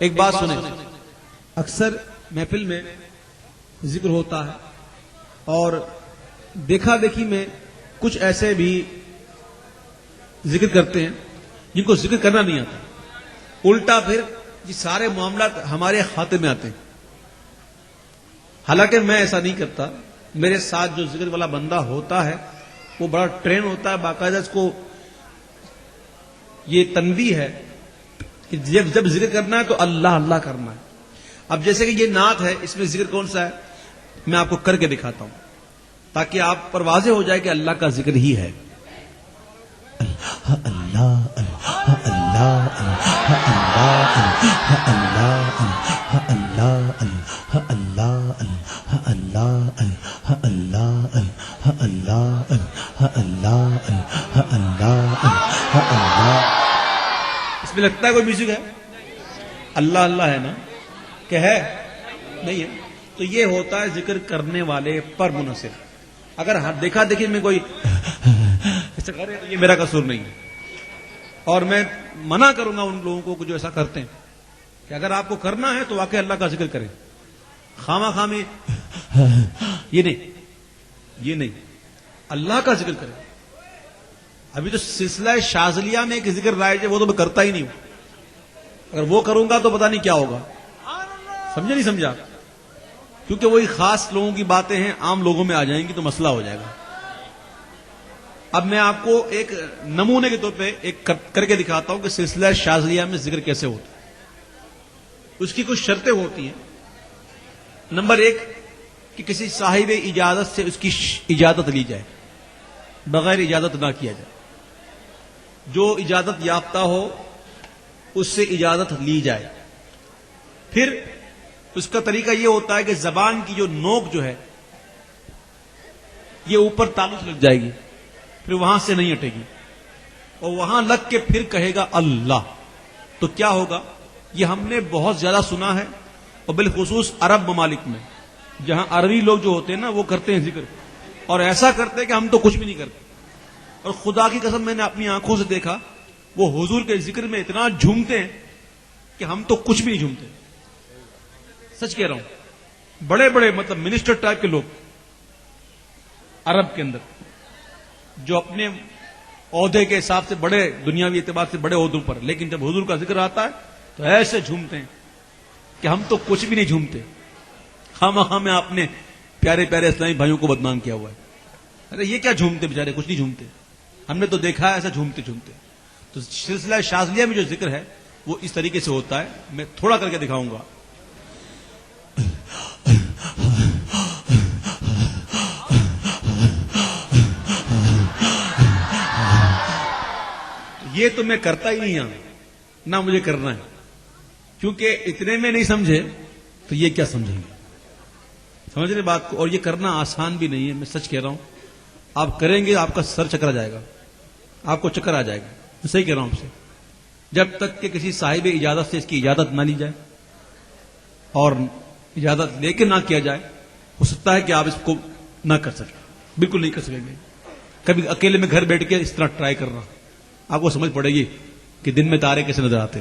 ایک بات سنیں، اکثر محفل میں ذکر ہوتا ہے اور دیکھا دیکھی میں کچھ ایسے بھی ذکر کرتے ہیں جن کو ذکر کرنا نہیں آتا، الٹا پھر یہ سارے معاملات ہمارے خاتے میں آتے ہیں. حالانکہ میں ایسا نہیں کرتا. میرے ساتھ جو ذکر والا بندہ ہوتا ہے وہ بڑا ٹرین ہوتا ہے، باقاعدہ اس کو یہ تنبیہ ہے کہ جب ذکر کرنا ہے تو اللہ اللہ کرنا ہے. اب جیسے کہ یہ نعت ہے، اس میں ذکر کون سا ہے میں آپ کو کر کے دکھاتا ہوں تاکہ آپ پر واضح ہو جائے کہ اللہ کا ذکر ہی ہے. اللہ اللہ اللہ اللہ اللہ اللہ اللہ اللہ اللہ اللہ اللہ. اس میں لگتا ہے کوئی میوزک ہے؟ اللہ اللہ ہے نا کہ ہے؟ نہیں ہے. تو یہ ہوتا ہے ذکر کرنے والے پر منحصر. اگر دیکھا دیکھی میں کوئی ایسا کرے تو یہ میرا قصور نہیں ہے. اور میں منع کروں گا ان لوگوں کو جو ایسا کرتے ہیں کہ اگر آپ کو کرنا ہے تو واقعی اللہ کا ذکر کریں. خامہ خامی یہ نہیں اللہ کا ذکر کریں. ابھی تو سلسلہ شاذلیہ میں ایک ذکر رائج ہے، وہ تو میں کرتا ہی نہیں ہوں. اگر وہ کروں گا تو پتہ نہیں کیا ہوگا. سمجھے نہیں سمجھا؟ کیونکہ وہی خاص لوگوں کی باتیں ہیں، عام لوگوں میں آ جائیں گی تو مسئلہ ہو جائے گا. اب میں آپ کو ایک نمونے کے طور پہ ایک کر کے دکھاتا ہوں کہ سلسلہ شاذلیہ میں ذکر کیسے ہوتا ہے. اس کی کچھ شرطیں ہوتی ہیں. نمبر 1 کہ کسی صاحب اجازت سے اس کی اجازت لی جائے، بغیر اجازت نہ کیا جائے. جو اجازت یافتہ ہو اس سے اجازت لی جائے. پھر اس کا طریقہ یہ ہوتا ہے کہ زبان کی جو نوک جو ہے یہ اوپر تعلق لگ جائے گی، پھر وہاں سے نہیں ہٹے گی، اور وہاں لگ کے پھر کہے گا اللہ. تو کیا ہوگا؟ یہ ہم نے بہت زیادہ سنا ہے، اور بالخصوص عرب ممالک میں جہاں عربی لوگ جو ہوتے ہیں نا وہ کرتے ہیں ذکر، اور ایسا کرتے ہیں کہ ہم تو کچھ بھی نہیں کرتے. اور خدا کی قسم میں نے اپنی آنکھوں سے دیکھا وہ حضور کے ذکر میں اتنا جھومتے ہیں کہ ہم تو کچھ بھی نہیں جھومتے. سچ کہہ رہا ہوں. بڑے بڑے مطلب منسٹر ٹائپ کے لوگ عرب کے اندر جو اپنے عہدے کے حساب سے بڑے دنیاوی اعتبار سے بڑے عہدوں پر، لیکن جب حضور کا ذکر آتا ہے تو ایسے جھومتے ہیں کہ ہم تو کچھ بھی نہیں جھومتے. ہم اپنے پیارے پیارے اسلامی بھائیوں کو بدنام کیا ہوا ہے. ارے یہ کیا جھومتے بیچارے، کچھ نہیں جھومتے. ہم نے تو دیکھا ہے ایسا جھومتے جھومتے. تو سلسلہ شاذلیہ میں جو ذکر ہے وہ اس طریقے سے ہوتا ہے. میں تھوڑا کر کے دکھاؤں گا. یہ تو میں کرتا ہی نہیں ہوں، نہ مجھے کرنا ہے، کیونکہ اتنے میں نہیں سمجھے تو یہ کیا سمجھیں گے. سمجھ رہے بات کو؟ اور یہ کرنا آسان بھی نہیں ہے، میں سچ کہہ رہا ہوں. آپ کریں گے آپ کا سر چکرا جائے گا، آپ کو چکر آ جائے گا. میں صحیح کہہ رہا ہوں آپ سے. جب تک کہ کسی صاحب اجازت سے اس کی اجازت نہ لی جائے اور اجازت لے کے نہ کیا جائے، ہو سکتا ہے کہ آپ اس کو نہ کر سکیں. بالکل نہیں کر سکیں گے. کبھی اکیلے میں گھر بیٹھ کے اس طرح ٹرائی کرنا، آپ کو سمجھ پڑے گی کہ دن میں تارے کیسے نظر آتے.